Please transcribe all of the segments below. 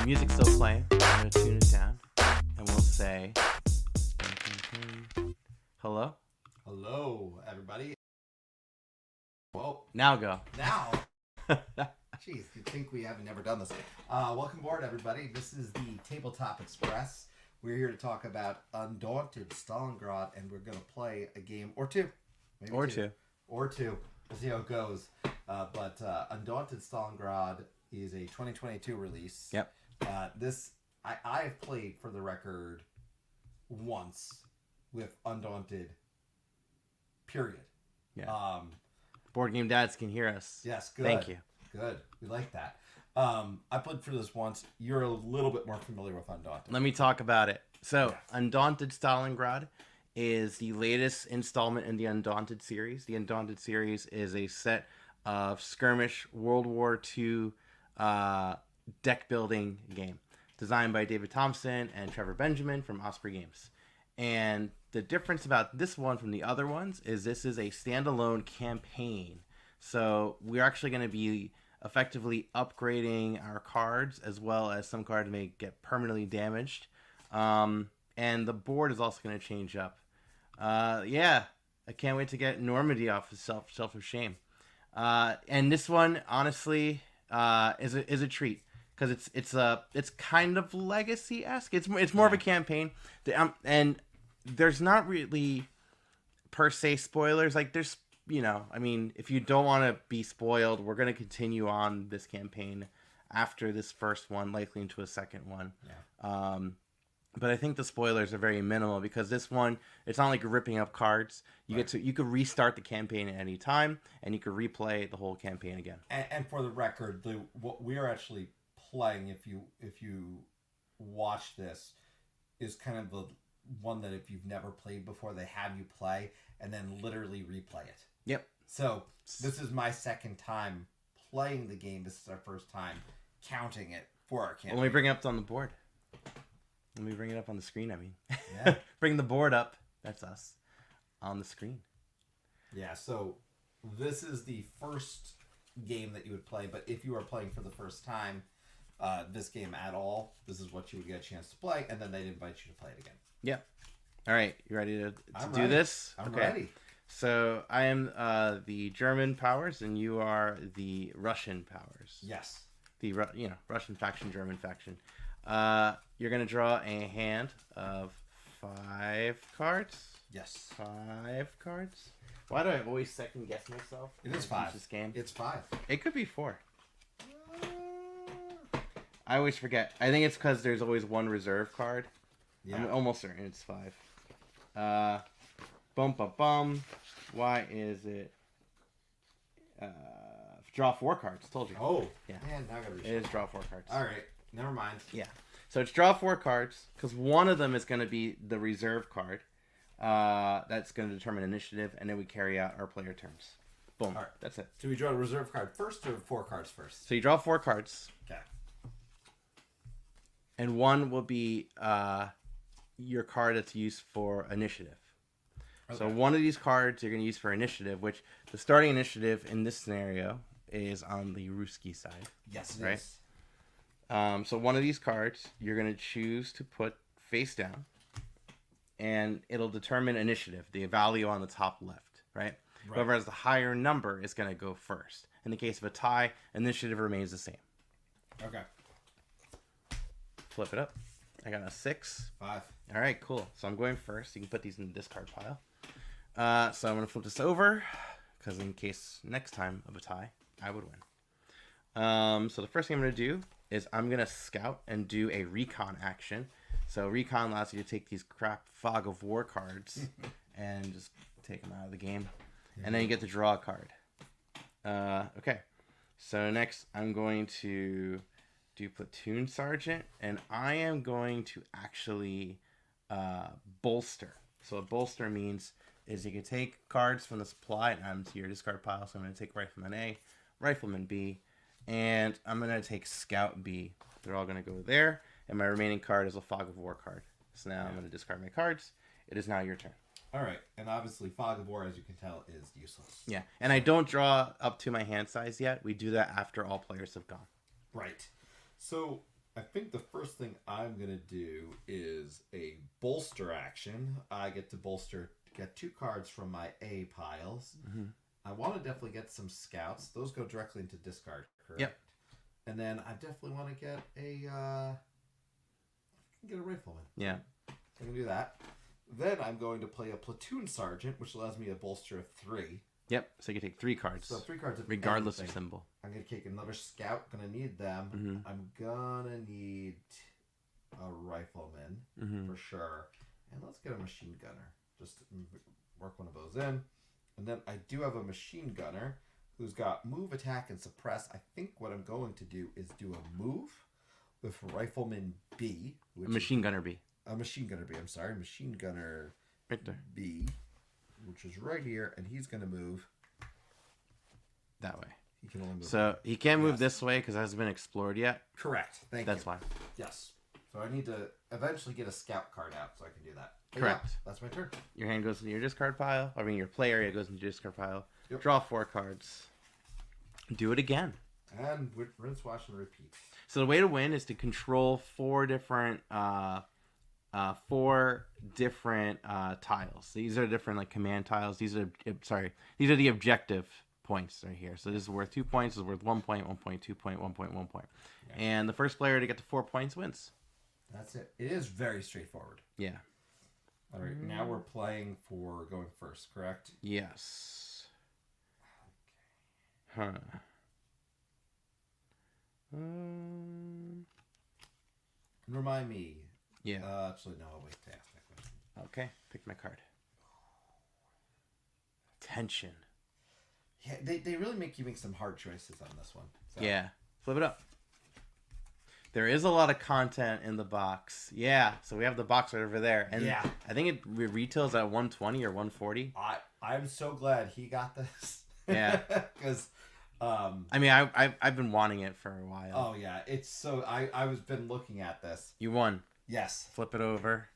music's still playing. I'm going to tune it down. And we'll say... Hello? Hello, everybody. Whoa. Now go. Now. Jeez, you'd think we haven't never done this. Welcome aboard, everybody. This is the Tabletop Express. We're here to talk about Undaunted, Stalingrad, and we're going to play a game or two. Maybe two. Or two. We'll see how it goes. But Undaunted, Stalingrad is a 2022 release. Yep. I have played, for the record, once with Undaunted, period. Yeah. Board Game Dads can hear us. Yes, good. Thank you. Good. We like that. I played for this once. You're a little bit more familiar with Undaunted. Let me talk about it. So, Undaunted Stalingrad is the latest installment in the Undaunted series. The Undaunted series is a set of skirmish World War II deck building game designed by David Thompson and Trevor Benjamin from Osprey Games. And the difference about this one from the other ones is this is a standalone campaign. So we're actually going to be effectively upgrading our cards, as well as some cards may get permanently damaged. And the board is also going to change up. I can't wait to get Normandy off the shelf of shame. And this one, honestly, is a treat. Because it's kind of legacy-esque. It's more of a campaign. And there's not really, per se, spoilers. Like, there's, if you don't want to be spoiled, we're going to continue on this campaign after this first one, likely into a second one. Yeah. But I think the spoilers are very minimal because this one, it's not like you're ripping up cards. You could restart the campaign at any time, and you could replay the whole campaign again. And for the record, what we are actually playing, if you watch this, is kind of the one that if you've never played before, they have you play and then literally replay it. Yep. So this is my second time playing the game. This is our first time counting it for our campaign. Let me bring it up on the board. Let me bring it up on the screen, Yeah. Bring the board up. That's us. On the screen. Yeah, so this is the first game that you would play, but if you are playing for the first time this game at all, this is what you would get a chance to play, and then they'd invite you to play it again. Yep. All right, you ready to do ready. this? I'm ready. So I am the German powers, and you are the Russian powers. Yes. The Russian faction, German faction. You're gonna draw a hand of 5 cards. Yes. 5 cards. Why do I always second guess myself? It is 5. This game. It's 5. It could be 4. I always forget. I think it's because there's always one reserve card. Yeah. I'm almost certain it's 5. Bum. Why is it? Draw 4 cards. Told you. Oh. Yeah. Man, now I gotta reach. It is draw 4 cards. All right. Never mind. Yeah. So it's draw 4 cards because one of them is going to be the reserve card. That's going to determine initiative, and then we carry out our player turns. Boom. All right. That's it. So we draw a reserve card first or 4 cards first? So you draw 4 cards. Okay. And one will be your card that's used for initiative. Okay. So one of these cards you're going to use for initiative, which the starting initiative in this scenario is on the Ruski side. Yes, right? Is. So one of these cards you're going to choose to put face down, and it'll determine initiative, the value on the top left, right? Whoever has the higher number is going to go first. In the case of a tie, initiative remains the same. Okay. Flip it up. I got a 6. 5. All right, cool. So I'm going first. You can put these in the discard pile. So I'm going to flip this over, because in case next time of a tie, I would win. So the first thing I'm going to do is I'm going to scout and do a recon action. So recon allows you to take these crap Fog of War cards and just take them out of the game. And then you get to draw a card. Okay. So next I'm going to do Platoon Sergeant, and I am going to actually bolster. So a bolster means is you can take cards from the supply and add them to your discard pile. So I'm going to take Rifleman A, Rifleman B, and I'm going to take Scout B. They're all going to go there, and my remaining card is a Fog of War card. So now I'm going to discard my cards. It is now your turn. All right, and obviously Fog of War, as you can tell, is useless. Yeah, and I don't draw up to my hand size yet. We do that after all players have gone. Right. So I think the first thing I'm going to do is a bolster action. I get to get 2 cards from my A piles. Mm-hmm. I want to definitely get some scouts. Those go directly into discard, correct? Yep. And then I definitely want to get a rifleman. Yeah. So I'm going to do that. Then I'm going to play a platoon sergeant, which allows me a bolster of 3. Yep. So you can take 3 cards. So 3 cards of regardless anything. of symbol. I'm going to take another scout. Going to need them. Mm-hmm. I'm going to need a rifleman for sure. And let's get a machine gunner. Just work one of those in. And then I do have a machine gunner who's got move, attack, and suppress. I think what I'm going to do is do a move with Rifleman B. A machine gunner B. A machine gunner B, I'm sorry. Machine gunner right there. B, which is right here. And he's going to move that way. He can only move. So he can't move this way because it hasn't been explored yet. Correct. Thank you. That's why. Yes. So I need to eventually get a scout card out so I can do that. But correct. Yeah, that's my turn. Your hand goes into your discard pile. I mean, your play area goes into your discard pile. Yep. Draw 4 cards. Do it again. And rinse, wash, and repeat. So the way to win is to control 4 different tiles. These are different like command tiles. These are the objective points right here. So this is worth 2 points. This is worth 1 point, 1 point, 2 point, 1 point, 1 point. Yeah. And the first player to get to 4 points wins. That's it. It is very straightforward. Yeah. All right. Now we're playing for going first, correct? Yes. Okay. Huh. Remind me. Yeah. Actually, no. I'll wait to ask that question. Okay. Pick my card. Tension. Yeah, they really make you make some hard choices on this one. So. Yeah. Flip it up. There is a lot of content in the box. Yeah. So we have the box right over there. And yeah. I think it retails at 120 or 140. I'm so glad he got this. Yeah. Because... I mean, I've been wanting it for a while. Oh yeah, it's so I was been looking at this. You won. Yes. Flip it over.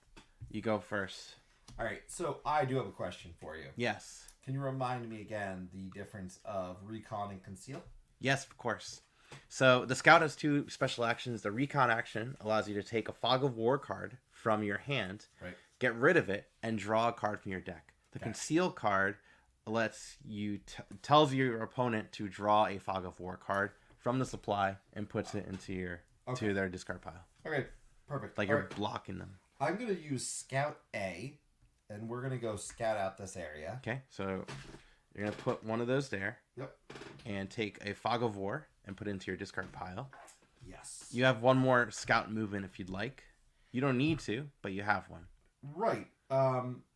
You go first. All right, so I do have a question for you. Yes. Can you remind me again the difference of recon and conceal? Yes, of course. So the scout has 2 special actions. The recon action allows you to take a Fog of War card from your hand, right, get rid of it, and draw a card from your deck. The conceal card lets you tells your opponent to draw a Fog of War card from the supply and puts it into your to their discard pile. Okay, perfect. Like you're blocking them. I'm gonna use Scout A, and we're gonna go scout out this area. Okay, so you're gonna put one of those there. Yep. And take a Fog of War and put it into your discard pile. Yes. You have one more scout movement if you'd like. You don't need to, but you have one. Right.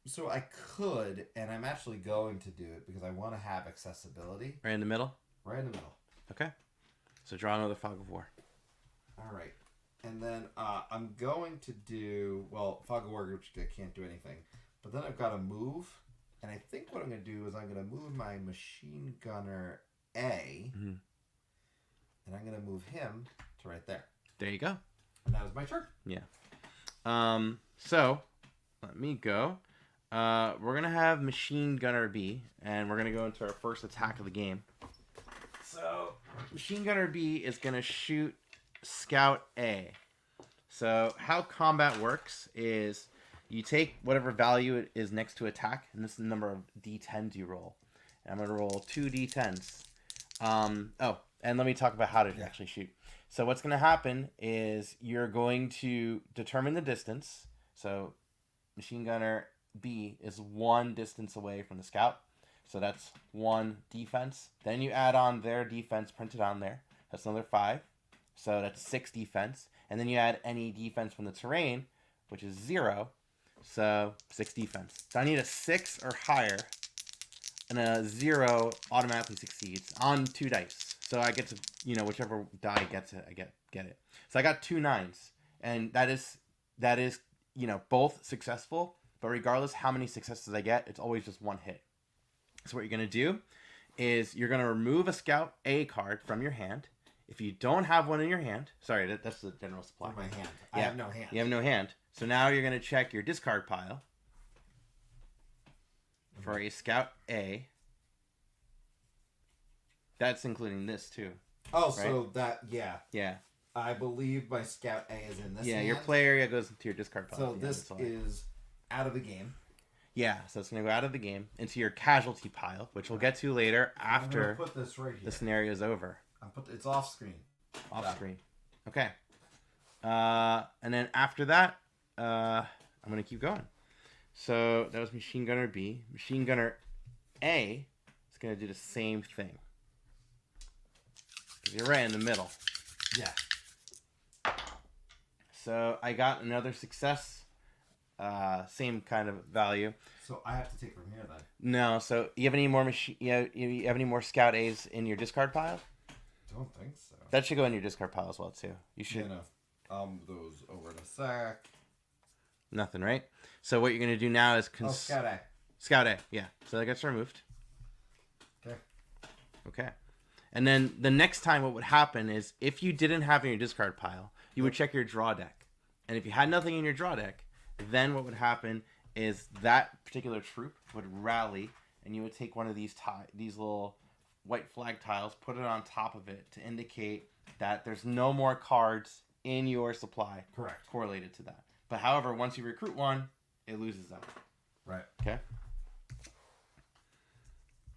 So I could, and I'm actually going to do it because I want to have accessibility. Right in the middle? Right in the middle. Okay. So draw another Fog of War. All right. And then I'm going to do, well, Fog of War, which I can't do anything. But then I've got to move. And I think what I'm going to do is I'm going to move my Machine Gunner A. Mm-hmm. And I'm going to move him to right there. There you go. And that was my turn. Yeah. So, let me go. We're going to have Machine Gunner B, and we're going to go into our first attack of the game. So, Machine Gunner B is going to shoot Scout A. So, how combat works is you take whatever value it is next to attack, and this is the number of D10s you roll. And I'm going to roll 2 D10s. And let me talk about how to actually shoot. So what's going to happen is you're going to determine the distance. So Machine Gunner B is 1 distance away from the scout. So that's 1 defense. Then you add on their defense printed on there. That's another 5. So that's 6 defense. And then you add any defense from the terrain, which is 0. So 6 defense. So I need a 6 or higher. And a 0 automatically succeeds on 2 dice. So I get to, whichever die gets it, I get it. So I got 2 9s. And that is, both successful. But regardless how many successes I get, it's always just 1 hit. So what you're going to do is you're going to remove a Scout A card from your hand. If you don't have one in your hand, sorry, that's the general supply. In my hand. Yeah. I have no hand. You have no hand. So now you're going to check your discard pile for a Scout A. That's including this too. Oh, right? so that, yeah. Yeah. I believe my Scout A is in this Yeah, hand. your play area goes into your discard pile. So this is out of the game. Yeah, so it's going to go out of the game into your casualty pile, which we'll get to later after I'm gonna put this right here. the scenario is over. It's off screen. Off screen. Okay. And then after that, I'm going to keep going. So that was Machine Gunner B. Machine Gunner A is going to do the same thing. You're right in the middle. Yeah. So I got another success. Same kind of value. So I have to take from here then. No, so you have any more you have any more Scout A's in your discard pile? Don't think so. That should go in your discard pile as well too. You should. Yeah, no. Those over in a sec. Nothing, right? So what you're gonna do now is Scout A. Scout A, yeah. So that gets removed. Okay. Okay. And then the next time, what would happen is if you didn't have in your discard pile, you would check your draw deck, and if you had nothing in your draw deck, then what would happen is that particular troop would rally, and you would take one of these little white flag tiles, put it on top of it to indicate that there's no more cards in your supply. Correct. Correlated to that. But however, once you recruit one, it loses that. Right. Okay.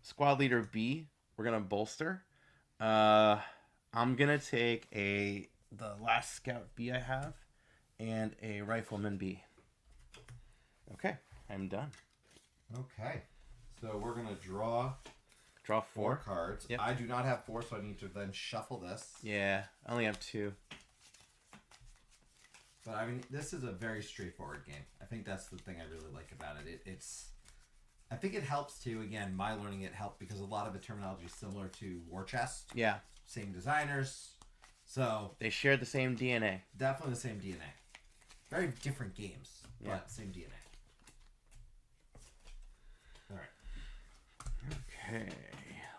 Squad leader B, we're gonna bolster. I'm gonna take the last Scout B I have, and a Rifleman B. Okay, I'm done. Okay, so we're gonna draw four cards. Yep. I do not have 4, so I need to then shuffle this. Yeah, I only have 2. But I mean, this is a very straightforward game. I think that's the thing I really like about it. I think it helps too. Again, my learning it helped because a lot of the terminology is similar to War Chest. Yeah. Same designers. So they share the same DNA. Definitely the same DNA. Very different games, but same DNA. All right. Okay.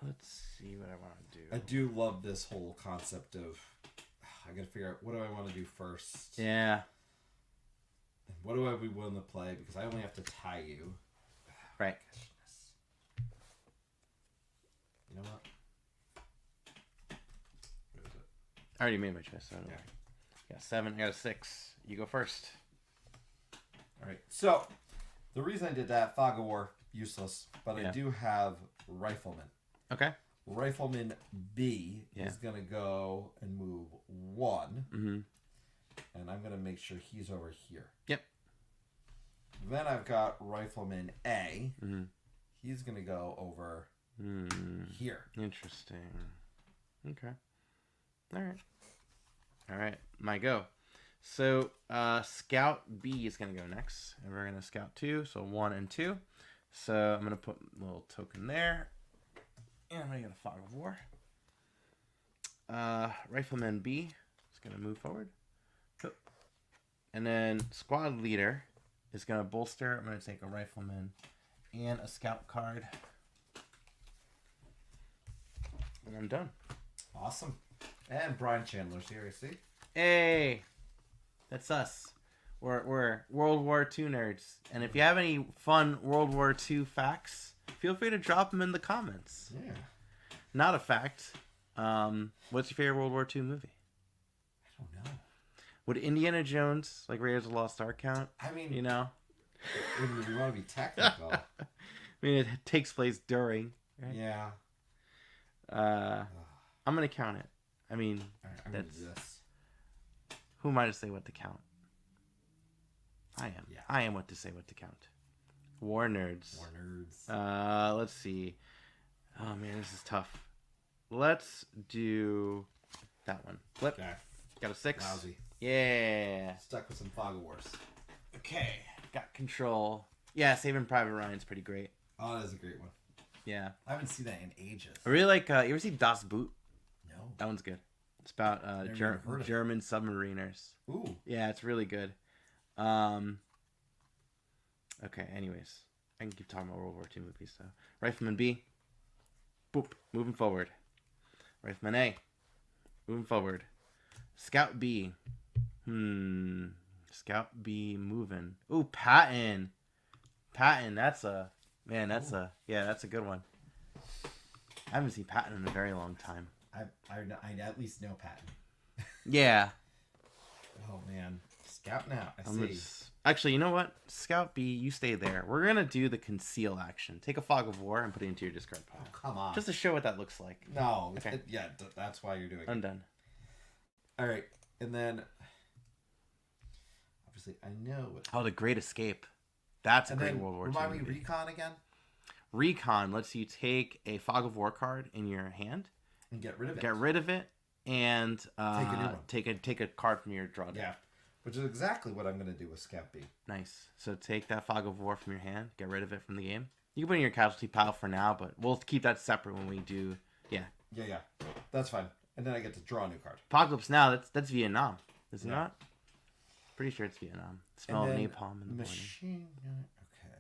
Let's see what I want to do. I do love this whole concept of I gotta figure out what do I want to do first. Yeah. And what do I be willing to play because I only have to tie you. Right. You know what? Where is it? I already made my choice. So I don't worry. Got 7. I got a 6. You go first. All right. So the reason I did that, Fog of War, useless, but I do have Rifleman. Okay. Rifleman B is gonna go and move 1, and I'm gonna make sure he's over here. Yep. Then I've got Rifleman A. He's going to go over here. Interesting. Okay. All right. My go. So Scout B is going to go next. And we're going to Scout 2. So 1 and 2. So I'm going to put a little token there. And I'm going to get a Fog of War. Rifleman B is going to move forward. And then Squad Leader is going to bolster. I'm going to take a Rifleman and a Scout card. And I'm done. Awesome. And Brian Chandler's here, I see. Hey! That's us. We're World War II nerds. And if you have any fun World War II facts, feel free to drop them in the comments. Yeah. Not a fact. What's your favorite World War II movie? I don't know. Would Indiana Jones, like Raiders of the Lost Ark, count? I mean, you know? We want to be technical. I mean, it takes place during. Right? Yeah. I'm going to count it. I mean, I'm gonna do this. Who am I to say what to count? I am. Yeah. I am what to say what to count. War nerds. Let's see. Oh, man, this is tough. Let's do that one. Flip. Okay. Got a 6. Lousy. Yeah. Stuck with some Fog of Wars. Okay. Got Control. Yeah, Saving Private Ryan's pretty great. Oh, that is a great one. Yeah. I haven't seen that in ages. I really like, you ever see Das Boot? No. That one's good. It's about German submariners. Ooh. Yeah, it's really good. Okay, anyways. I can keep talking about World War II movies, so. Rifleman B. Boop. Moving forward. Rifleman A. Moving forward. Scout B. Scout B moving. Ooh, Patton. Patton, that's a good one. I haven't seen Patton in a very long time. I at least know Patton. Yeah. Oh man, scout now. I I'm see. Actually, you know what? Scout B, you stay there. We're gonna do the conceal action. Take a fog of war and put it into your discard pile. Oh, come on. Just to show what that looks like. No. Okay. That's why you're doing it. I'm done. All right, and then obviously I know what. Oh, the Great Escape. That's a And great then World War II remind me, movie. recon again, Recon lets you take a fog of war card in your hand, and get rid of it. get rid of it, and a new one. take a card from your draw deck. Yeah, which is exactly what I'm going to do with Scout B. Nice. So take that fog of war from your hand, get rid of it from the game. You can put it in your casualty pile for now, but we'll keep that separate when we do. Yeah. Yeah, that's fine. And then I get to draw a new card. Apocalypse Now. That's Vietnam, is it Yeah. not? Pretty sure it's Vietnam. Smell of And then napalm in the morning. machine gun. Okay.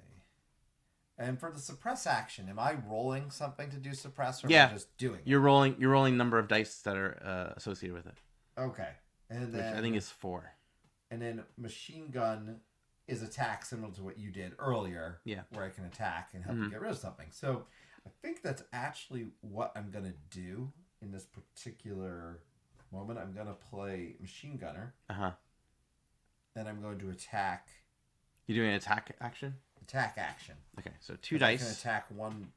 And for the suppress action, am I rolling something to do suppress, or am I just doing it? You're rolling number of dice that are associated with it. Okay. And Which then I think is 4. And then machine gun is attack similar to what you did earlier. Yeah. Where I can attack and help you get rid of something. So I think that's actually what I'm gonna do in this particular moment. I'm gonna play machine gunner. Uh-huh. Then I'm going to attack. You doing an attack action? Attack action. Okay, so 2 I can dice. attack one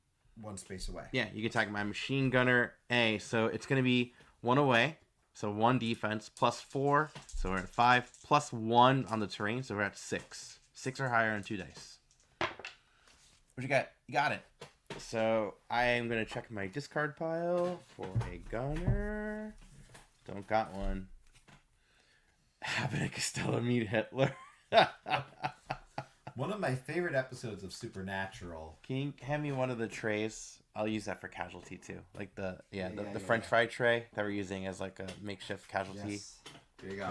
space away. Yeah, you can attack my machine gunner A. So it's going to be 1 away. So 1 defense plus 4. So we're at 5 plus 1 on the terrain. So we're at 6. 6 or higher on 2 dice. What you got? You got it. So I am going to check my discard pile for a gunner. Don't got one. Abbott and Costello meet Hitler. One of my favorite episodes of Supernatural. Can you hand me one of the trays? I'll use that for casualty too. Like the French yeah. fry tray that we're using as like a makeshift casualty. Yes. There you go.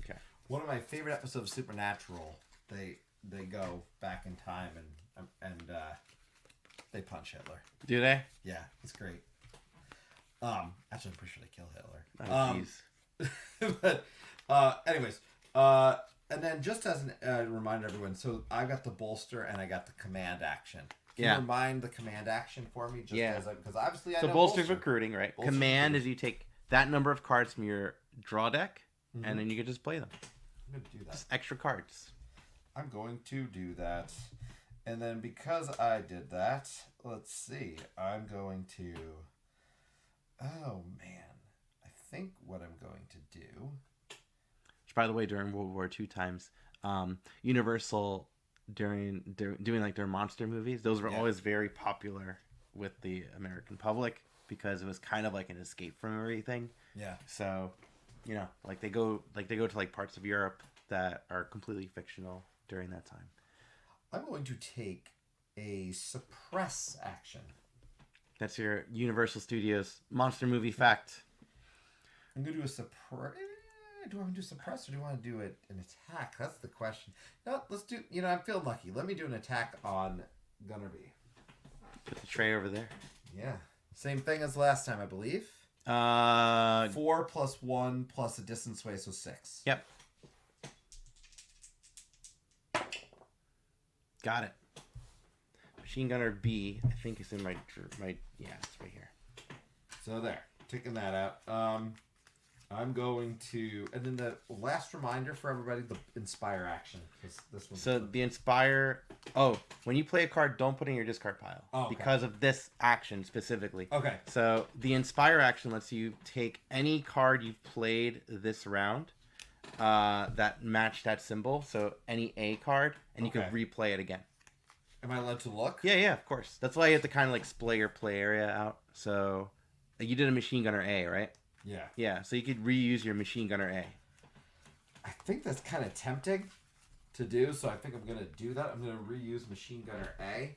Okay. One of my favorite episodes of Supernatural. They go back in time and they punch Hitler. Do they? Yeah, it's great. Actually, I'm pretty sure they kill Hitler. Oh, jeez. But anyways, and then just as a reminder, everyone. So I got the bolster and I got the command action. Can you remind the command action for me? Just because obviously I know bolster's recruiting, right? Bolster's Command recruiting. is you take that number of cards from your draw deck, and then you can just play them. I'm going to do that. Just extra cards. I'm going to do that. And then because I did that, let's see. I'm going to... Oh, man. I think what I'm going to do... Which, by the way, during World War II times, Universal, doing like their monster movies, those were always very popular with the American public because it was kind of like an escape from everything. Yeah. So, you know, like they go to like parts of Europe that are completely fictional during that time. I'm going to take a suppress action. That's your Universal Studios monster movie fact. I'm going to do a suppress... Do I want to do suppress or do I want to do an attack? That's the question. No, let's do... You know, I'm feeling lucky. Let me do an attack on Gunner B. Put the tray over there. Yeah. Same thing as last time, I believe. 4 plus 1 plus a distance sway, so 6. Yep. Got it. Machine Gunner B, I think is in my yeah, it's right here. So there, taking that out. I'm going to, and then the last reminder for everybody: the inspire action. This one. So the inspire. Oh, when you play a card, don't put it in your discard pile because of this action specifically. Okay. So the inspire action lets you take any card you've played this round that match that symbol. So any A card, and you can replay it again. Am I allowed to look? Yeah, of course. That's why you have to kind of like splay your play area out. So you did a machine gunner A, right? Yeah. Yeah, so you could reuse your machine gunner A. I think that's kind of tempting to do, so I think I'm going to do that. I'm going to reuse machine gunner A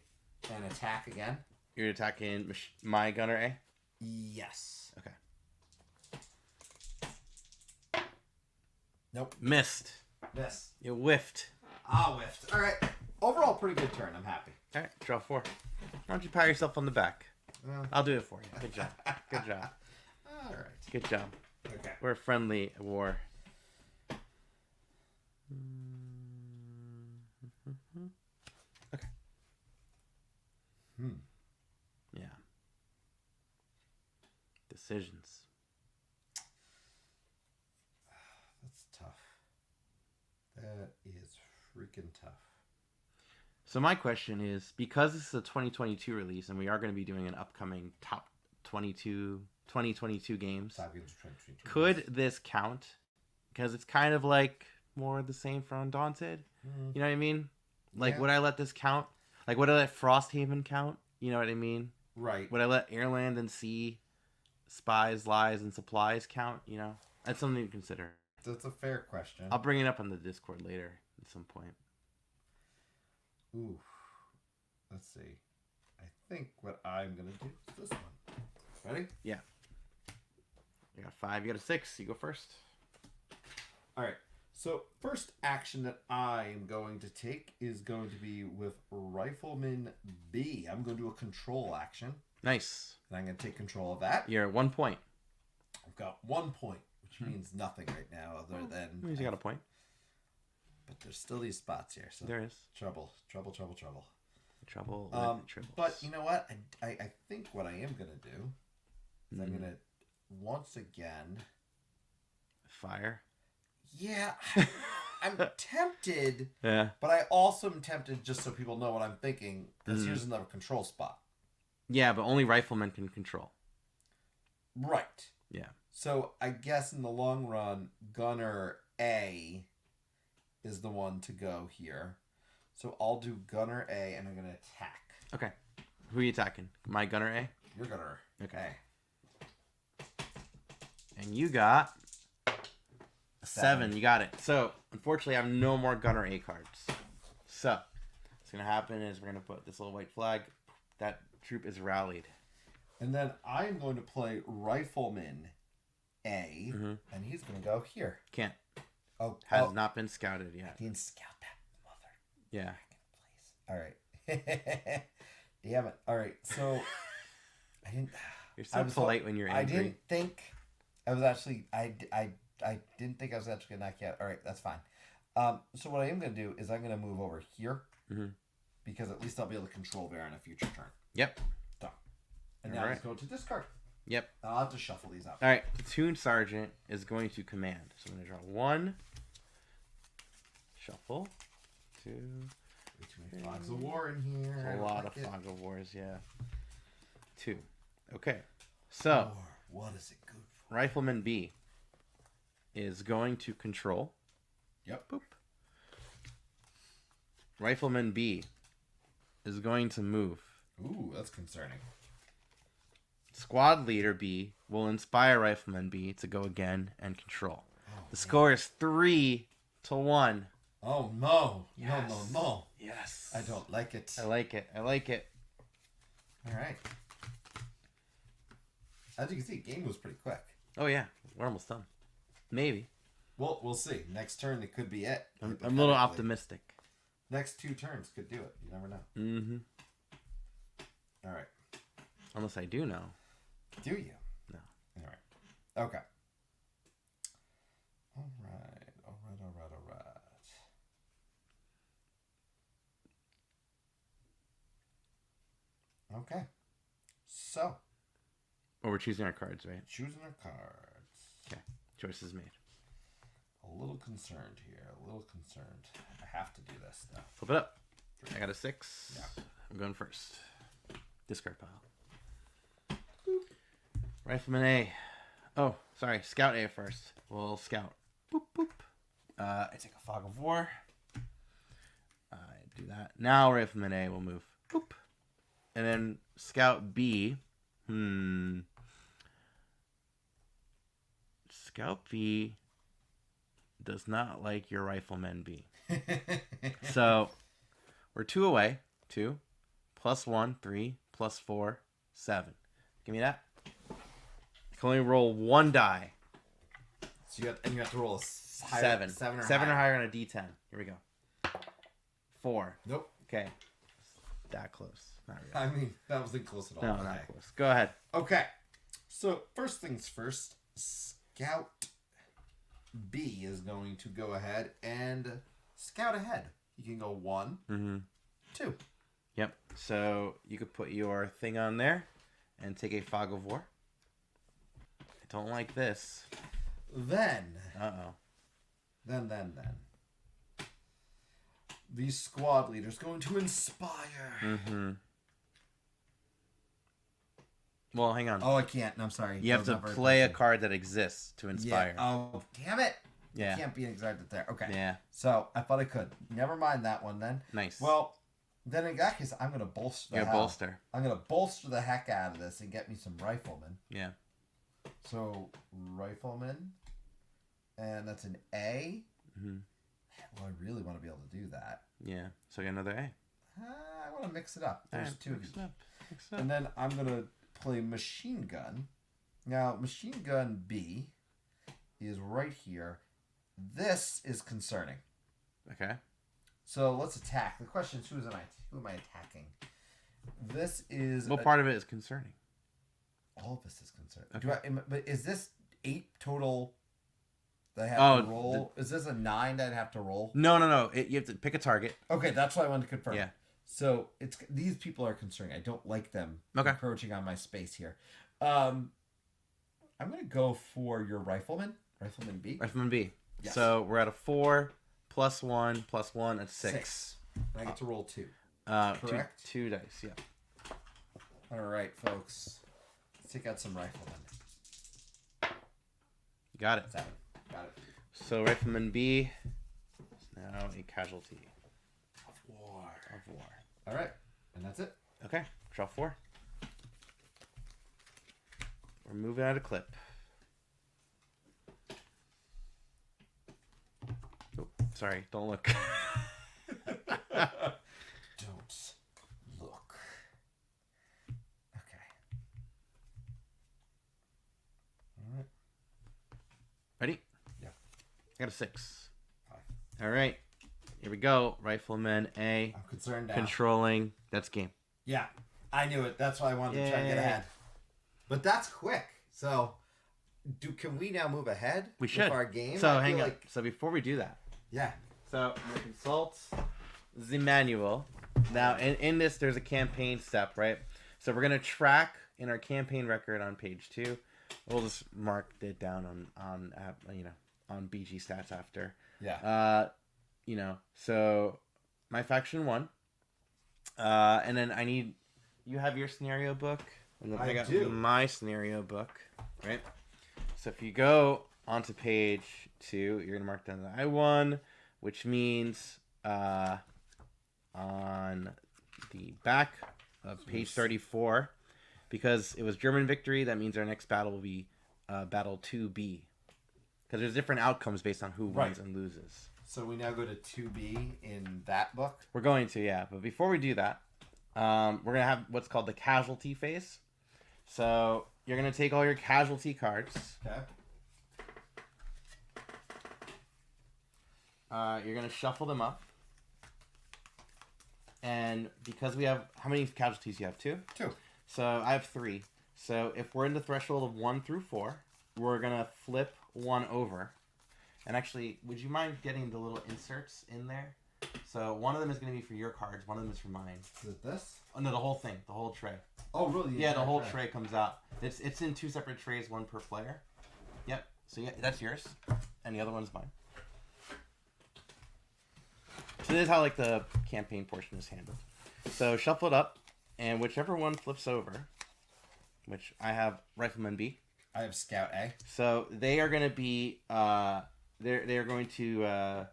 and attack again. You're attacking my gunner A? Yes. Okay. Nope. Missed. Miss. You whiffed. Whiffed. All right. Overall, pretty good turn. I'm happy. All right, draw 4. Why don't you pat yourself on the back? Well, I'll do it for you. Good job. Good job. all right. Good job. Okay. We're friendly at war. Okay. Yeah. Decisions. That is freaking tough. So my question is, because this is a 2022 release, and we are going to be doing an upcoming top 2022 games, could this count? Because it's kind of like more the same for Undaunted. You know what I mean? Like, would I let this count? Like, would I let Frosthaven count? You know what I mean? Right. Would I let Airland and Sea, Spies, Lies, and Supplies count? You know? That's something to consider. That's a fair question. I'll bring it up on the Discord later at some point. Ooh. Let's see. I think what I'm going to do is this one. Ready? Yeah. You got 5, you got a 6. You go first. All right. So first action that I am going to take is going to be with Rifleman B. I'm going to do a control action. Nice. And I'm going to take control of that. You're at 1 point. I've got 1 point, which means nothing right now other than... Means you got a point. But there's still these spots here. So there is. Trouble. Trouble. But you know what? I think what I am going to do is I'm going to, once again... Fire. Yeah, I'm tempted. Yeah. But I also am tempted, just so people know what I'm thinking, because here's another control spot. Yeah, but only riflemen can control. Right. Yeah. So I guess in the long run, Gunner A is the one to go here. So I'll do Gunner A, and I'm going to attack. Okay. Who are you attacking? My Gunner A? Your Gunner Okay. A. And you got... 7. You got it. So, unfortunately, I have no more Gunner A cards. So, what's going to happen is we're going to put this little white flag. That troop is rallied. And then I'm going to play Rifleman A, and he's going to go here. Can't. Oh, Has not been scouted yet. He didn't scout that mother. Yeah. All right. Damn it. All right. So, I didn't... You're so polite when you're angry. I didn't think I was actually... I didn't think I was actually going to knock you out. All right, that's fine. So what I am going to do is I'm going to move over here because at least I'll be able to control there on a future turn. Yep. Done. And now let's go to discard. Yep. I'll have to shuffle these out. All right. Platoon Sergeant is going to command. So I'm going to draw 1. Shuffle. 2. Too many Fogs of War in here. There's a lot of Fog of Wars, yeah. 2. Okay. So. What is it good for? Rifleman B is going to control. Yep. Boop. Rifleman B is going to move. Ooh, that's concerning. Squad Leader B will inspire Rifleman B to go again and control. The score is 3-1. Oh, no. Yes. No. Yes. I don't like it. I like it. All right. As you can see, game was pretty quick. Oh, yeah. We're almost done. Maybe. Well, we'll see. Next turn, it could be it. I'm a little optimistic. Next 2 turns could do it. You never know. Mm-hmm. All right. Unless I do know. Do you? No. All right. Okay. All right. Okay. So. Oh, we're choosing our cards, right? Choosing our cards. Okay. Choice is made. A little concerned here. I have to do this now. Flip it up. I got a 6. Yeah. I'm going first. Discard pile. Boop. Rifleman A. Oh, sorry. Scout A first. We'll scout. Boop, boop. I take a Fog of War. I do that. Now Rifleman A will move. Boop. And then Scout B. Scout B does not like your Rifleman B. So, we're 2 away. 2. +1, 3. +4, 7. Give me that. I can only roll 1 die. So you have to roll a 7. 7 or higher on a D10. Here we go. 4. Nope. Okay. That close. Not really. I mean, that wasn't close at all. No, not close. Go ahead. Okay. So, first things first, Scout B is going to go ahead and scout ahead. You can go 1, 2. Yep. So, you could put your thing on there and take a Fog of War. I don't like this. Then. Uh-oh. Then. These squad leaders going to inspire. Mm-hmm. Well, hang on. Oh, I can't. No, I'm sorry. You have to play a card that exists to inspire. Yeah. Oh, damn it. Yeah. You can't be excited there. Okay. Yeah. So, I thought I could. Never mind that one then. Nice. Well, then in that case, I'm going to bolster bolster. I'm going to bolster the heck out of this and get me some riflemen. Yeah. So, riflemen. And that's an A. Mm-hmm. Well, I really want to be able to do that. Yeah. So, I got another A. I want to mix it up. There's two of these. Mix it up. And then I'm going to play machine gun. Now, machine gun B is right here. This is concerning. Okay. So let's attack. The question is, who am I attacking? This is... What part of it is concerning? All of this is concerning. Okay. But is this 8 total that I have to roll? Is this a 9 that I have to roll? No. You have to pick a target. Okay, that's what I wanted to confirm. Yeah. So these people are concerning. I don't like them encroaching on my space here. I'm going to go for your rifleman. Rifleman B. Rifleman B. Yes. So we're at a 4 plus 1 plus 1 at 6. And I get to roll 2. Correct. Two dice. Yeah. All right, folks. Let's take out some riflemen. Got it. 7. Got it. So Rifleman B is now a casualty Of war. of war. All right, and that's it. Okay. Draw 4. We're moving out of clip. Oh, sorry. Don't look. Don't look. Okay. All right. Ready? Yeah. I got a 6. 5. All right. Here we go. Rifleman A. I'm concerned now. Controlling. That's game. Yeah, I knew it. That's why I wanted to try and get ahead. But that's quick. So, can we now move ahead? We should. With our game. So hang on. So before we do that. Yeah. So I'm gonna consult the manual. Now in this there's a campaign step, right? So we're gonna track in our campaign record on page 2. We'll just mark it down on BG stats after. Yeah. So my faction 1. And then you have your scenario book, and then I got my scenario book, right? So if you go onto page 2, you're gonna mark down the I1, which means on the back of page 34, because it was German victory, that means our next battle will be battle 2B, because there's different outcomes based on who wins and loses. So we now go to 2B in that book? We're going to, yeah. But before we do that, we're going to have what's called the casualty phase. So you're going to take all your casualty cards. Okay. You're going to shuffle them up. And because we have... How many casualties do you have? 2? 2. So I have 3. So if we're in the threshold of 1 through 4, we're going to flip 1 over. And actually, would you mind getting the little inserts in there? So one of them is going to be for your cards. One of them is for mine. Is it this? Oh, no, the whole thing. The whole tray. Oh, really? Yeah, the whole tray comes out. It's in 2 separate trays, 1 per player. Yep. So yeah, that's yours. And the other one's mine. So this is how the campaign portion is handled. So shuffle it up. And whichever one flips over, which I have Rifleman B. I have Scout A. So they are going to be... They're going to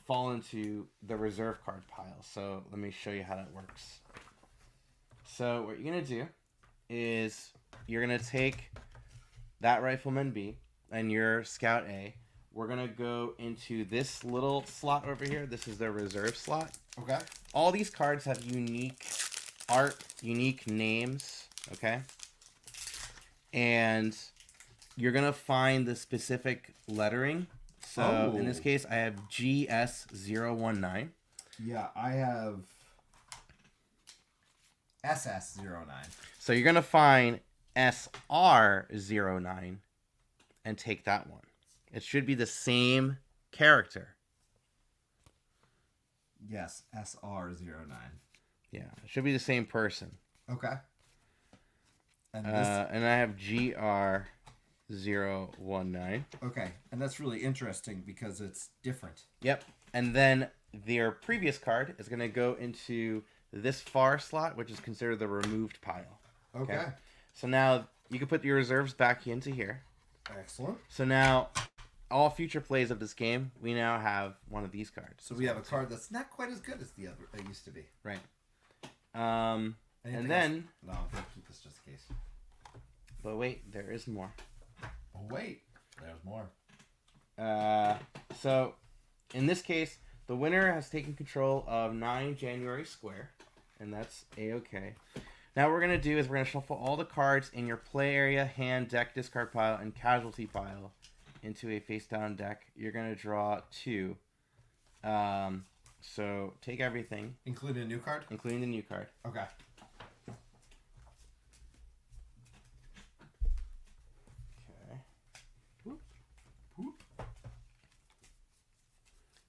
fall into the reserve card pile. So let me show you how that works. So what you're going to do is you're going to take that Rifleman B and your Scout A. We're going to go into this little slot over here. This is the reserve slot. Okay. All these cards have unique art, unique names. Okay. And... you're going to find the specific lettering. So, in this case, I have GS019. Yeah, I have SS09. So, you're going to find SR09 and take that one. It should be the same character. Yes, SR09. Yeah, it should be the same person. Okay. And and I have GR019. Okay, and that's really interesting because it's different. Yep. And then their previous card is going to go into this far slot, which is considered the removed pile. Okay. So now you can put your reserves back into here. Excellent. So now, all future plays of this game, we now have one of these cards. So we have a card that's not quite as good as the other it used to be. Right. Anything And then... else? No, I'm going to keep this just in case. But wait, there is more. Oh, wait. There's more. So, in this case, the winner has taken control of 9 January Square, and that's A-okay. Now what we're going to do is we're going to shuffle all the cards in your play area, hand, deck, discard pile, and casualty pile into a face-down deck. You're going to draw 2. So, take everything. Including a new card? Including the new card. Okay.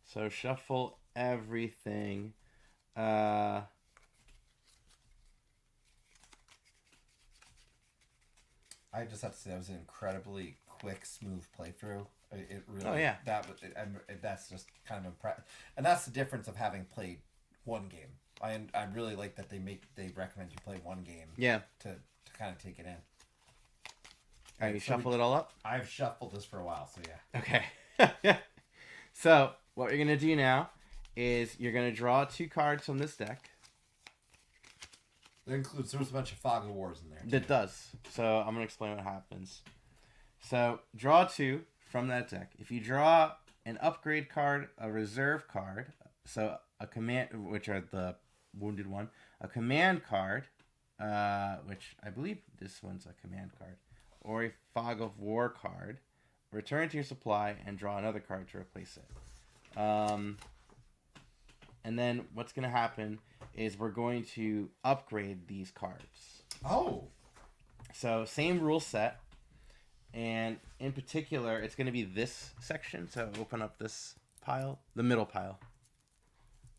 So shuffle everything. I just have to say that was an incredibly quick, smooth playthrough. It really. Oh yeah. That's just kind of impressive, and that's the difference of having played one game. I really like that they recommend you play one game. Yeah. To kind of take it in. All right, you shuffle it all up? I've shuffled this for a while, so yeah. Okay. So, what you're going to do now is you're going to draw 2 cards from this deck. That includes, there's a bunch of Fog of Wars in there. It does. So, I'm going to explain what happens. So, draw 2 from that deck. If you draw an upgrade card, a reserve card, so a command, which are the wounded one, a command card, which I believe this one's a command card, or a Fog of War card, return it to your supply and draw another card to replace it. And then what's going to happen is we're going to upgrade these cards. Oh! So same rule set. And in particular, it's going to be this section. So open up this pile, the middle pile.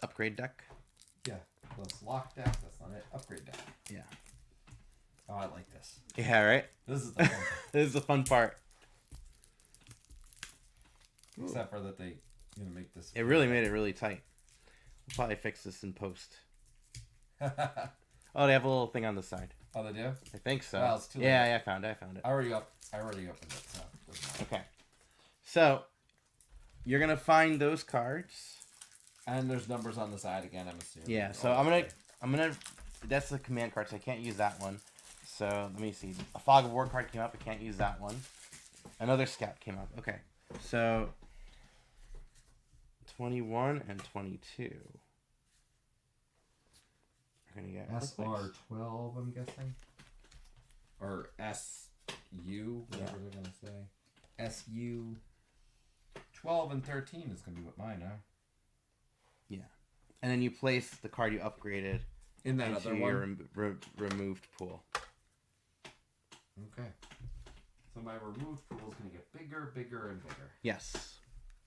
Upgrade deck. Yeah. That's lock deck. That's not it. Upgrade deck. Yeah. Oh, I like this. Yeah, right? This is the fun part. This is the fun part. Except for that they make this. It really made it really tight. We'll probably fix this in post. Oh, they have a little thing on the side. Oh, they do? I think so. Well, it's too yeah, late. yeah, I found it. I already opened it. So it doesn't matter. Okay. So, you're going to find those cards. And there's numbers on the side again, I'm assuming. Yeah, so I'm gonna that's the command card, so I can't use that one. So let me see. A Fog of War card came up, I can't use that one. Another scout came up. Okay. So 21 and 22. We're gonna get SR12, I'm guessing. Or SU, whatever they're gonna say. SU 12 and 13 is gonna be what mine are. Yeah. And then you place the card you upgraded in that into other your one? removed pool. Okay. So my removed pool is going to get bigger, bigger, and bigger. Yes.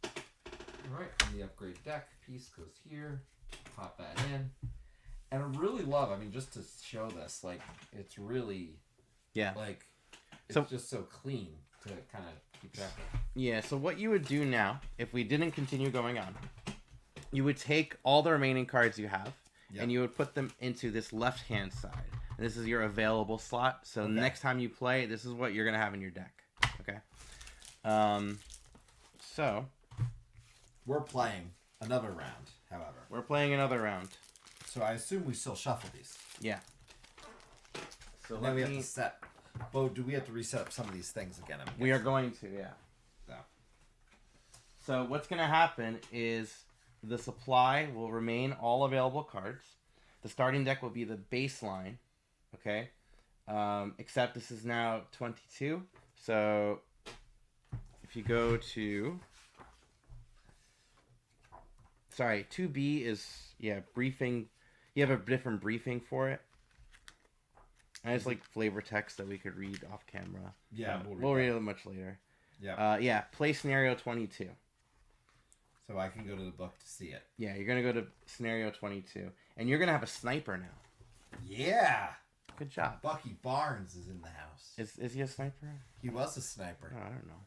Alright, and the upgrade deck piece goes here. Pop that in. And I really love, just to show this, it's really, it's just so clean to kind of keep track of. Yeah, so what you would do now, if we didn't continue going on, you would take all the remaining cards you have, and you would put them into this left-hand side. And this is your available slot. So next time you play, this is what you're going to have in your deck. Okay? So... We're playing another round, however. We're playing another round. So I assume we still shuffle these. Yeah. So then we have to set... Bo, do we have to reset up some of these things again? We are going to, yeah. No. So what's going to happen is... The supply will remain all available cards. The starting deck will be the baseline, okay? Except this is now 22. So if you go to... Sorry, 2B is, briefing. You have a different briefing for it. And it's like flavor text that we could read off camera. Yeah, we'll read it much later. Yeah. Play scenario 22. So I can go to the book to see it. Yeah, you're going to go to scenario 22. And you're going to have a sniper now. Yeah! Good job. Bucky Barnes is in the house. Is he a sniper? He was a sniper. Oh, I don't know.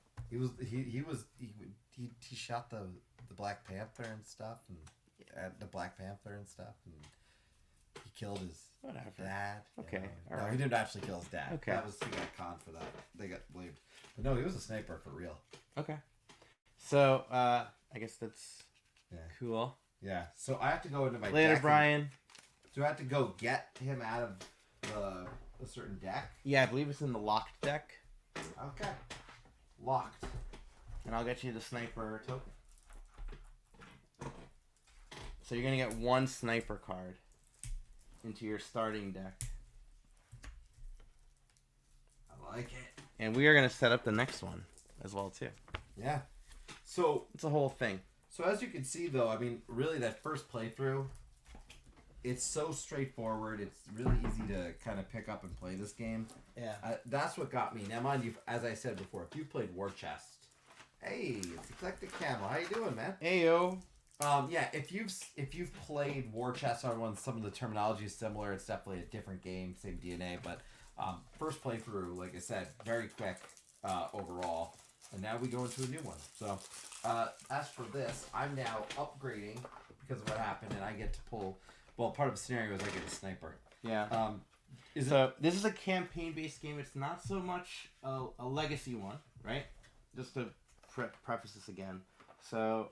He shot the Black Panther and stuff. And at the Black Panther and stuff. And he killed his dad. Okay. You know. No, he didn't actually kill his dad. Okay. He got conned for that. They got blamed. But no, he was a sniper for real. Okay. So, I guess that's cool. Yeah. So I have to go into my Later, deck Brian. Do I have to go get him out of a certain deck? Yeah, I believe it's in the locked deck. Okay. Locked. And I'll get you the sniper token. So you're going to get one sniper card into your starting deck. I like it. And we are going to set up the next one as well, too. Yeah. So it's a whole thing. So as you can see, though, I mean, really that first playthrough, it's so straightforward. It's really easy to kind of pick up and play this game. Yeah. That's what got me. Now, mind you, as I said before, if you played War Chest, hey, it's Eclectic Camel. How you doing, man? Hey, yo. Yeah, if you've played War Chest on one, some of the terminology is similar. It's definitely a different game, same DNA, but first playthrough, like I said, very quick overall. And now we go into a new one. So, as for this, I'm now upgrading because of what happened, and I get to pull. Well, part of the scenario is I get a sniper. Yeah. This is a campaign-based game. It's not so much a legacy one, right? Just to preface this again. So,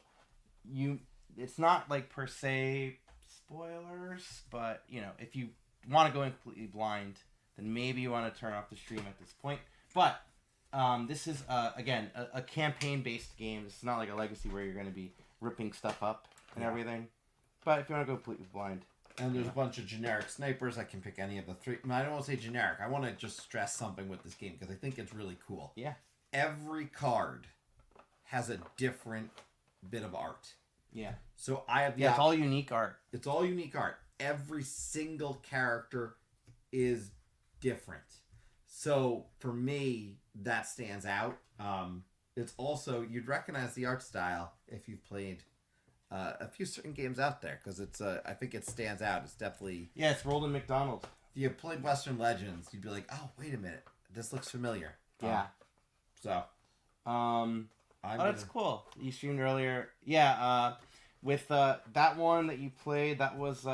it's not like per se spoilers, but if you want to go in completely blind, then maybe you want to turn off the stream at this point. But this is again a campaign-based game. It's not like a legacy where you're going to be ripping stuff up and everything. But if you want to go completely blind. And there's a bunch of generic snipers. I can pick any of the three. I don't want to say generic. I want to just stress something with this game because I think it's really cool. Yeah. Every card has a different bit of art. Yeah. So I have it's all unique art. It's all unique art. Every single character is different. So for me, that stands out. It's also, you'd recognize the art style if you've played a few certain games out there because I think it stands out. It's definitely it's Roland McDonald. If you played Western Legends, you'd be like, oh, wait a minute, this looks familiar. Yeah. That's cool. You streamed earlier. Yeah. With that one that you played, that was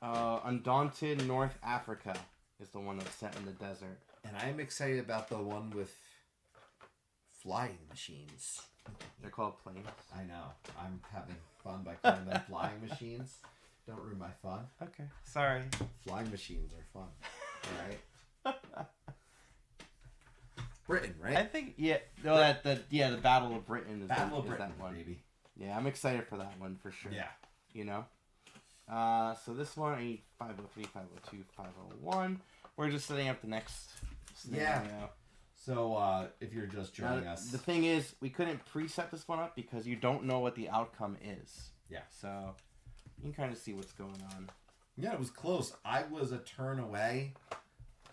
Undaunted North Africa is the one that's set in the desert. And I'm excited about the one with flying machines. They're called planes. I know. I'm having fun by calling them flying machines. Don't ruin my fun. Okay. Sorry. Flying machines are fun. All right. Britain, right? I think the Battle of Britain is Battle of is Britain, that one. baby. Yeah, I'm excited for that one for sure. Yeah. So this one I need 503, 502, 501. We're just setting up the next scenario. Yeah. So, if you're just joining us... The thing is, we couldn't preset this one up because you don't know what the outcome is. Yeah. So, you can kind of see what's going on. Yeah, it was close. I was a turn away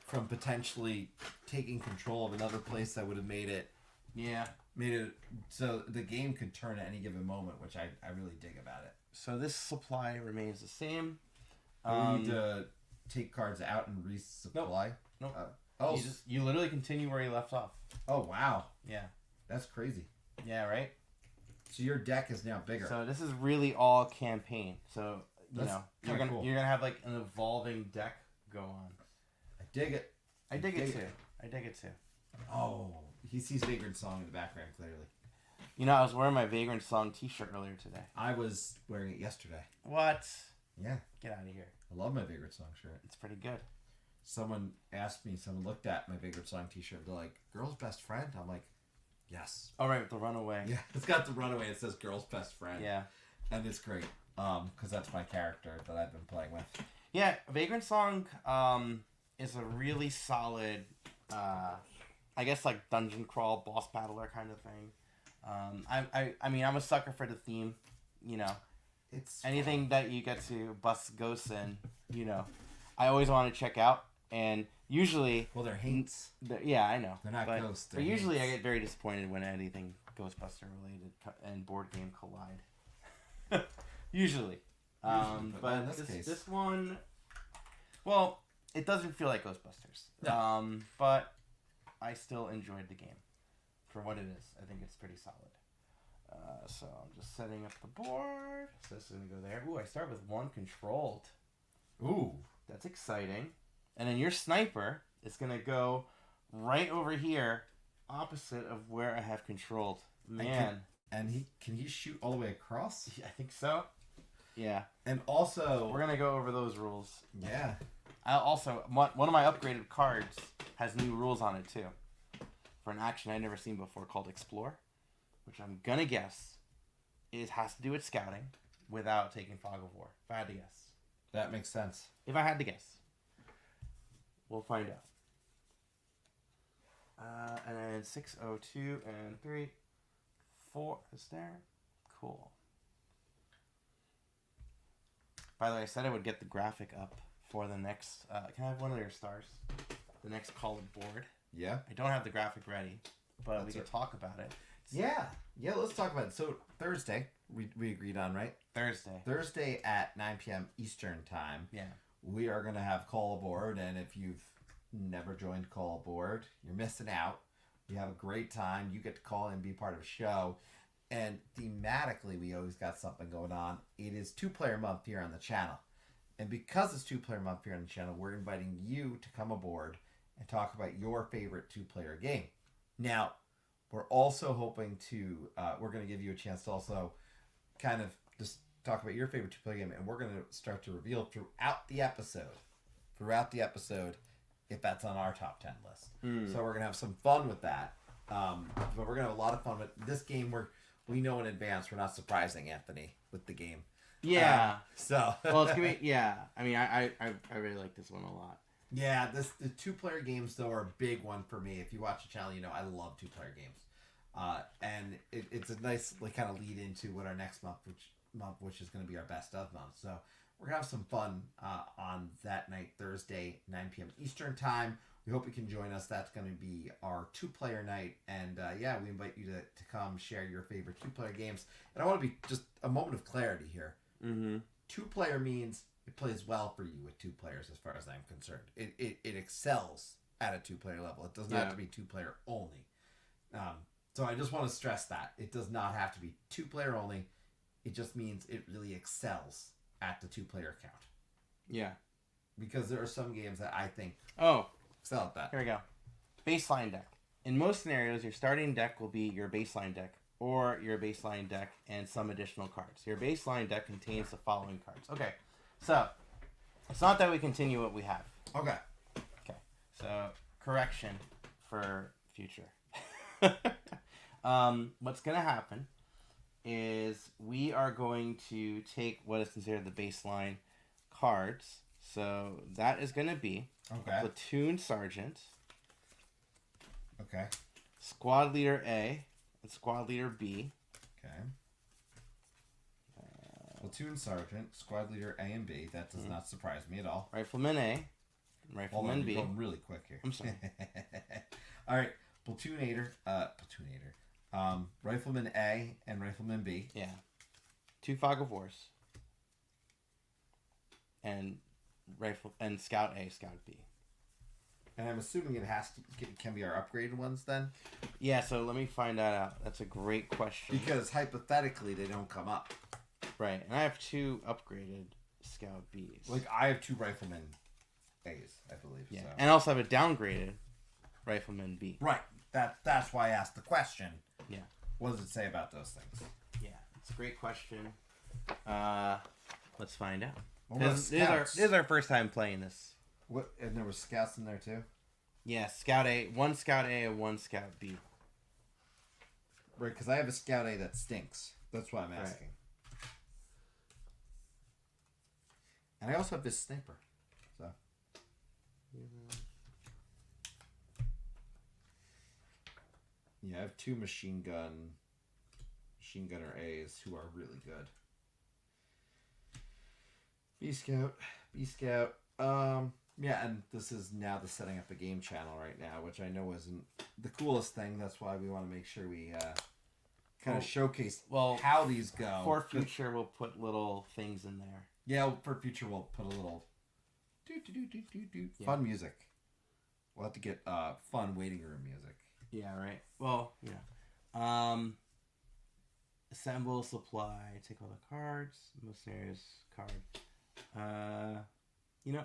from potentially taking control of another place that would have made it... Yeah. Made it so the game could turn at any given moment, which I really dig about it. So, this supply remains the same. We need to take cards out and resupply? Nope. Oh, you literally continue where you left off. Oh, wow. Yeah. That's crazy. Yeah, right? So your deck is now bigger. So this is really all campaign. So, you're gonna have like an evolving deck go on. I dig it. I dig it too. Oh, he sees Vagrant Song in the background, clearly. I was wearing my Vagrant Song t-shirt earlier today. I was wearing it yesterday. What? Yeah. Get out of here. I love my Vagrant Song shirt. It's pretty good. Someone looked at my Vagrant Song t-shirt. They're like, girl's best friend? I'm like, yes. All right, with the runaway. Yeah, it's got the runaway. It says girl's best friend. Yeah. And it's great because that's my character that I've been playing with. Yeah, Vagrant Song is a really solid, I guess, like dungeon crawl, boss battler kind of thing. I mean, I'm a sucker for the theme, It's anything that you get to bust ghosts in, I always want to check out. And usually... Well, they're haints. Yeah, I know. They're not ghosts. But usually I get very disappointed when anything Ghostbuster related and board game collide. Usually. But this one... Well, it doesn't feel like Ghostbusters. No. But I still enjoyed the game. For what it is. I think it's pretty solid. So I'm just setting up the board. So this is going to go there. Ooh, I start with 1 controlled. Ooh. That's exciting. And then your sniper is going to go right over here, opposite of where I have controlled. Man. And can he shoot all the way across? I think so. Yeah. And also... We're going to go over those rules. Yeah. One of my upgraded cards has new rules on it, too. For an action I've never seen before called Explore, which I'm going to guess it has to do with scouting without taking Fog of War. If I had to guess. That makes sense. If I had to guess. We'll find out. And then 602 and 3, 4 is there. Cool. By the way, I said I would get the graphic up for the next... can I have one of your stars? The next colored board. Yeah. I don't have the graphic ready, but we can talk about it. Yeah. Yeah, let's talk about it. So, Thursday, we agreed on, right? Thursday at 9 p.m. Eastern Time. Yeah. We are going to have Call Aboard, and if you've never joined Call Aboard, you're missing out. We have a great time. You get to call in and be part of a show. And thematically, we always got something going on. It is 2-player month here on the channel. And because it's 2-player month here on the channel, we're inviting you to come aboard and talk about your favorite 2-player game. Now, we're also hoping to, we're going to give you a chance to also kind of just talk about your favorite 2-player game, and we're going to start to reveal throughout the episode, if that's on our top 10 list. So we're going to have some fun with that. But we're going to have a lot of fun with this game. We know in advance we're not surprising Anthony with the game. Yeah. So. Well, it's gonna be, yeah. I mean, I really like this one a lot. Yeah, the 2-player games though are a big one for me. If you watch the channel, you know I love 2-player games, and it's a nice kind of lead into what our next month, which is going to be our best of month. So we're gonna have some fun on that night, Thursday, 9 p.m. Eastern Time. We hope you can join us. That's going to be our 2-player night, and yeah, we invite you to come share your favorite 2-player games. And I want to be just a moment of clarity here. 2-player means it plays well for you with 2 players, as far as I'm concerned. It excels at a 2-player level. It does not have to be 2-player only. So I just want to stress that. It does not have to be 2-player only. It just means it really excels at the 2-player count. Yeah. Because there are some games that I think excel at that. Here we go. Baseline deck. In most scenarios, your starting deck will be your baseline deck, or your baseline deck and some additional cards. Your baseline deck contains the following cards. Okay. So, it's not that we continue what we have. Okay. Okay. So, correction for future. What's going to happen is we are going to take what is considered the baseline cards. So, that is going to be Platoon Sergeant. Okay. Squad Leader A and Squad Leader B. Okay. Platoon Sergeant, Squad Leader A and B. That does not surprise me at all. Rifleman A and Rifleman B. You're going really quick here. I'm sorry. All right. Platoonator. Rifleman A and Rifleman B. Yeah. 2 Fog of Wars. And Scout A, Scout B. And I'm assuming it can be our upgraded ones then? Yeah, so let me find that out. That's a great question. Because hypothetically, they don't come up. Right, and I have 2 upgraded Scout Bs. Like, I have 2 Rifleman A's, I believe. Yeah, so. and I also have a downgraded Rifleman B. Right, that's why I asked the question. Yeah. What does it say about those things? Yeah, it's a great question. Let's find out. This is our first time playing this. What? And there were scouts in there too? Yeah, Scout A, 1 Scout A and 1 Scout B. Right, because I have a Scout A that stinks. That's why I'm asking. Right. And I also have this sniper. So. Yeah, I have 2 machine gunner A's who are really good. B Scout. Yeah, and this is now the setting up a game channel right now, which I know isn't the coolest thing. That's why we want to make sure we kind of showcase how these go. For future, we'll put little things in there. Yeah, for future, we'll put a little fun music. We'll have to get fun waiting room music. Yeah, right. Well, yeah. Assemble, supply, take all the cards. Most scenarios, card.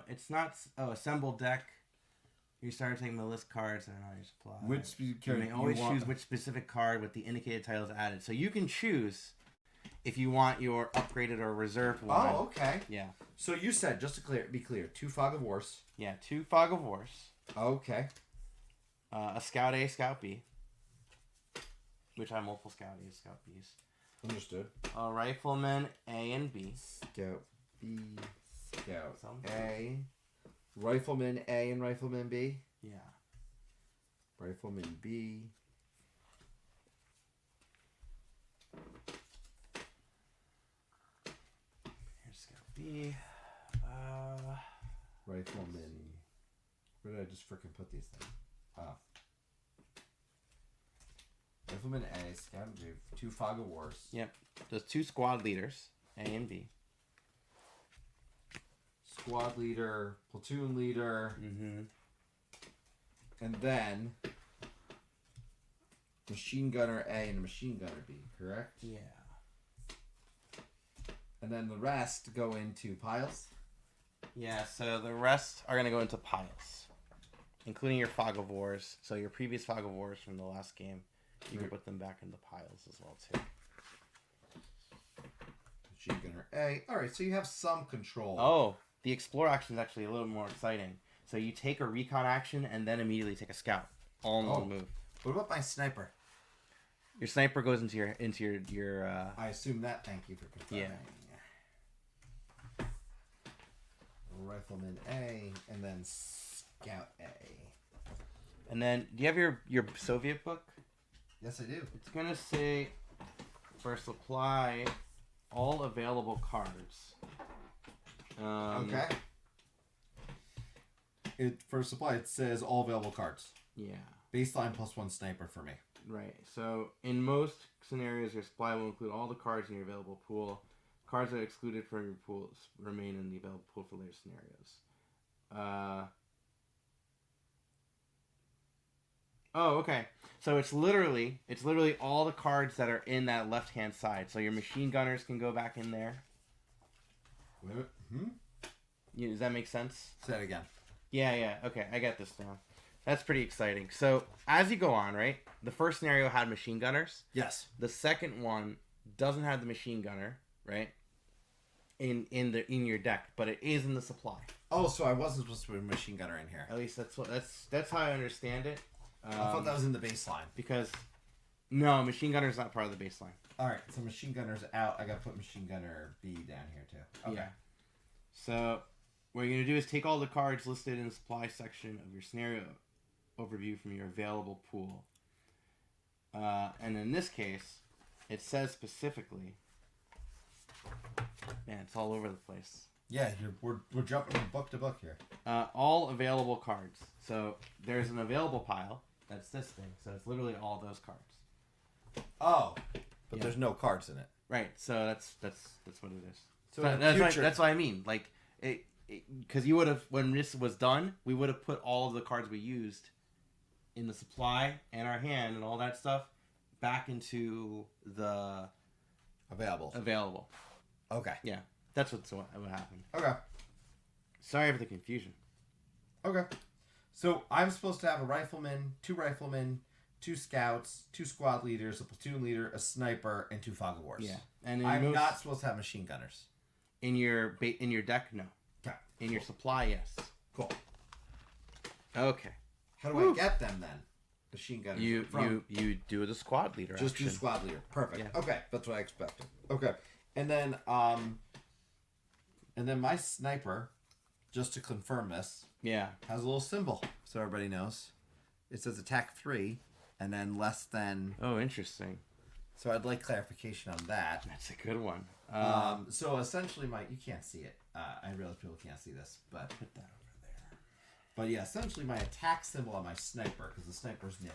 It's not... Oh, assemble deck. You start taking the list cards that are not your supply. Which you may always choose which specific card with the indicated titles added. So you can choose if you want your upgraded or reserved one. Oh, okay. Yeah. So you said, just to be clear, 2 Fog of Wars. Yeah, 2 Fog of Wars. Okay. A Scout A, Scout B. Which I have multiple Scout A's, Scout B's. Understood. A Rifleman A and B. Scout B, Scout Something. A. Rifleman A and Rifleman B? Yeah. Rifleman B. Here's Scout B. Rifleman. Where did I just frickin' put these things? Oh. Rifleman A, Scout B, 2 Fog of Wars. Yep. Those 2 squad leaders, A and B. Squad leader, platoon leader, Mm-hmm. and then machine gunner A and machine gunner B, correct? Yeah. And then the rest go into piles? Yeah, so the rest are going to go into piles, including your Fog of Wars. So your previous Fog of Wars from the last game, you can put them back into piles as well, too. Machine gunner A. Alright, so you have some control. Oh, the Explore action is actually a little more exciting. So you take a Recon action and then immediately take a Scout. All in one move. What about my sniper? Your Sniper goes into your I assume that. Thank you for confirming. Yeah. Rifleman A, and then Scout A. And then, do you have your Soviet book? Yes, I do. It's going to say, for supply, all available cards. Okay. For supply, it says all available cards. Yeah. Baseline +1 sniper for me. Right. So, in most scenarios, your supply will include all the cards in your available pool. Cards that are excluded from your pool remain in the available pool for later scenarios. Oh, okay. So it's literally all the cards that are in that left-hand side. So your machine gunners can go back in there. Does that make sense? Say that again. Yeah. Okay, I got this now. That's pretty exciting. So as you go on, right? The first scenario had machine gunners. Yes. The second one doesn't have the machine gunner, right? In your deck, but it is in the supply. Oh, so I wasn't supposed to put a machine gunner in here. At least that's how I understand it. I thought that was in the baseline. Because no, machine gunner is not part of the baseline. All right, so machine gunner's out. I gotta put machine gunner B down here too. Okay. Yeah. So what you're gonna do is take all the cards listed in the supply section of your scenario overview from your available pool, and in this case, it says specifically. Man, it's all over the place. Yeah, we're jumping from book to book here. All available cards. So there's an available pile. That's this thing. So it's literally all those cards. Oh, but there's no cards in it. Right. So that's what it is. So that's what I mean. Like because you would have, when this was done, we would have put all of the cards we used in the supply and our hand and all that stuff back into the available. Okay. Yeah, that's what happened. Okay. Sorry for the confusion. Okay. So I'm supposed to have a rifleman, 2 scouts, 2 squad leaders, a platoon leader, a sniper, and 2 fog of wars. Yeah, and I'm not supposed to have machine gunners. In your deck, no. Okay. In your supply, yes. Cool. Okay. How do I get them then? Machine gunners. You do the squad leader. Just action. do squad leader. Perfect. Yeah. Okay, that's what I expected. Okay, and then my sniper, just to confirm this, has a little symbol so everybody knows. It says attack 3, and then less than. Oh, interesting. So I'd like clarification on that. That's a good one. So essentially, you can't see it. I realize people can't see this, but Put that over there. But yeah, essentially my attack symbol on my sniper, because the sniper's new,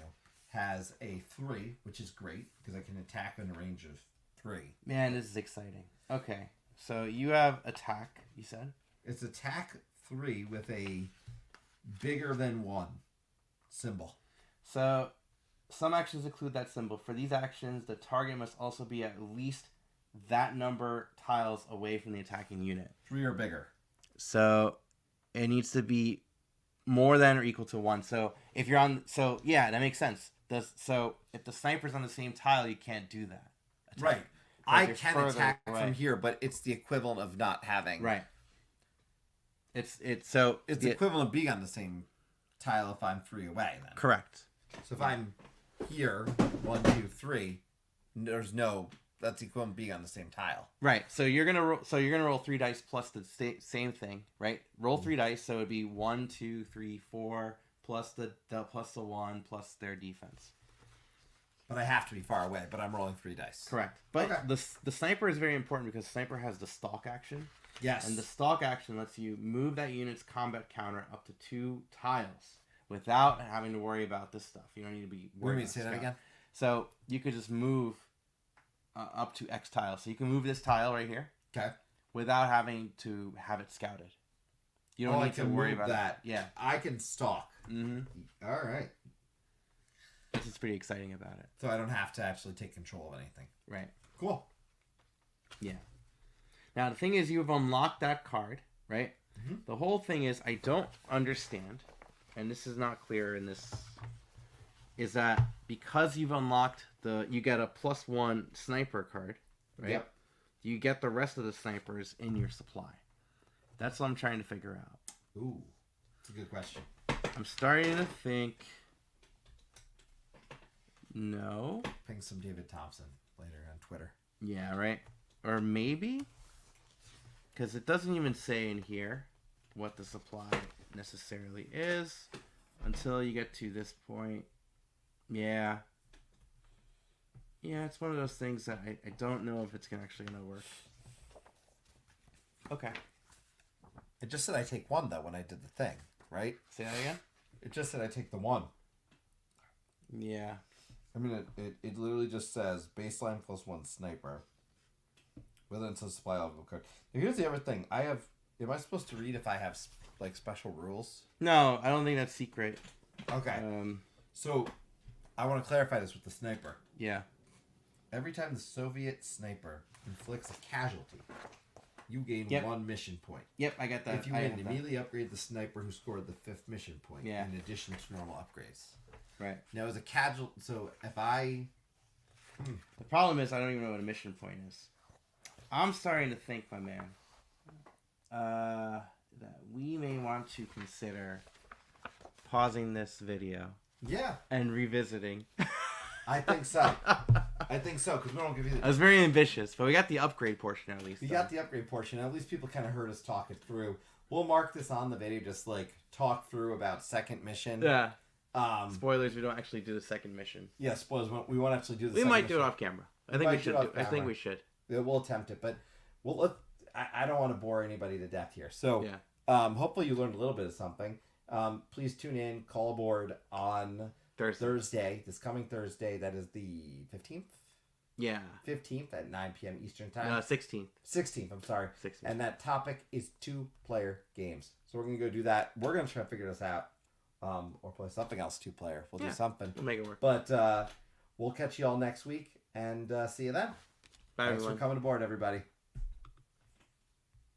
has a 3, which is great because I can attack in a range of 3. Man, this is exciting. Okay, so you have attack. You said it's attack 3 with a bigger than 1 symbol. So some actions include that symbol. For these actions, the target must also be at least that number tiles away from the attacking unit. 3 or bigger. So it needs to be more than or equal to 1. So if you're on, so yeah, that makes sense. So if the sniper's on the same tile, you can't do that. Right. I can attack from here, but it's the equivalent of not having. Right. It's the equivalent of being on the same tile if I'm 3 away. Then. Correct. So if I'm here, 1, 2, 3, there's no. That's equivalent of being on the same tile. Right. So you're gonna roll 3 dice plus the same thing. Right. Roll 3 dice, so it'd be 1, 2, 3, 4 plus the 1 plus their defense. But I have to be far away. But I'm rolling 3 dice. Correct. But the sniper is very important because sniper has the stalk action. Yes. And the stalk action lets you move that unit's combat counter up to 2 tiles without having to worry about this stuff. You don't need to be worried. Let me say that again. So you could just move up to X tiles. So you can move this tile right here. Okay. Without having to have it scouted. You don't need to worry about that. Yeah. I can stalk. Mm-hmm. All right. This is pretty exciting about it. So I don't have to actually take control of anything. Right. Cool. Yeah. Now, the thing is, you've unlocked that card, right? Mm-hmm. The whole thing is, I don't understand, and this is not clear in this, is that because you've unlocked you get a +1 sniper card, right? Yep. You get the rest of the snipers in your supply. That's what I'm trying to figure out. Ooh, that's a good question. I'm starting to think, no. Ping some David Thompson later on Twitter. Yeah, right? Or maybe? Because it doesn't even say in here what the supply necessarily is until you get to this point. Yeah. Yeah, it's one of those things that I don't know if it's actually going to work. Okay. It just said I take 1, though, when I did the thing, right? Say that again? It just said I take the 1. Yeah. I mean, it literally just says baseline +1 sniper. Whether it says supply level card. Now, here's the other thing. Am I supposed to read if I have, like, special rules? No, I don't think that's secret. Okay. So, I want to clarify this with the sniper. Yeah. Every time the Soviet sniper inflicts a casualty, you gain 1 mission point. Yep, I get that. If you win, immediately upgrade the sniper who scored the 5th mission point in addition to normal upgrades. Right. Now, as a casualty, so if I... The problem is I don't even know what a mission point is. I'm starting to think, my man, that we may want to consider pausing this video. Yeah. And revisiting. I think so. Because we don't give you I was very ambitious, but we got the upgrade portion at least. We got the upgrade portion. At least people kind of heard us talk it through. We'll mark this on the video, just like talk through about second mission. Yeah. Spoilers, we don't actually do the second mission. Yeah, spoilers. We won't actually do the second mission. We might do it off camera. I think we should. We'll attempt it, but I don't want to bore anybody to death here. So hopefully you learned a little bit of something. Please tune in, call aboard on Thursday, this coming Thursday. That is the 15th? Yeah. 15th at 9 p.m. Eastern Time. No, 16th. 16th, I'm sorry. 16th. And that topic is 2-player games. So we're going to go do that. We're going to try to figure this out. Or play something else 2-player. We'll do something. We'll make it work. But we'll catch you all next week, and see you then. Bye, Thanks everyone. for coming aboard, everybody.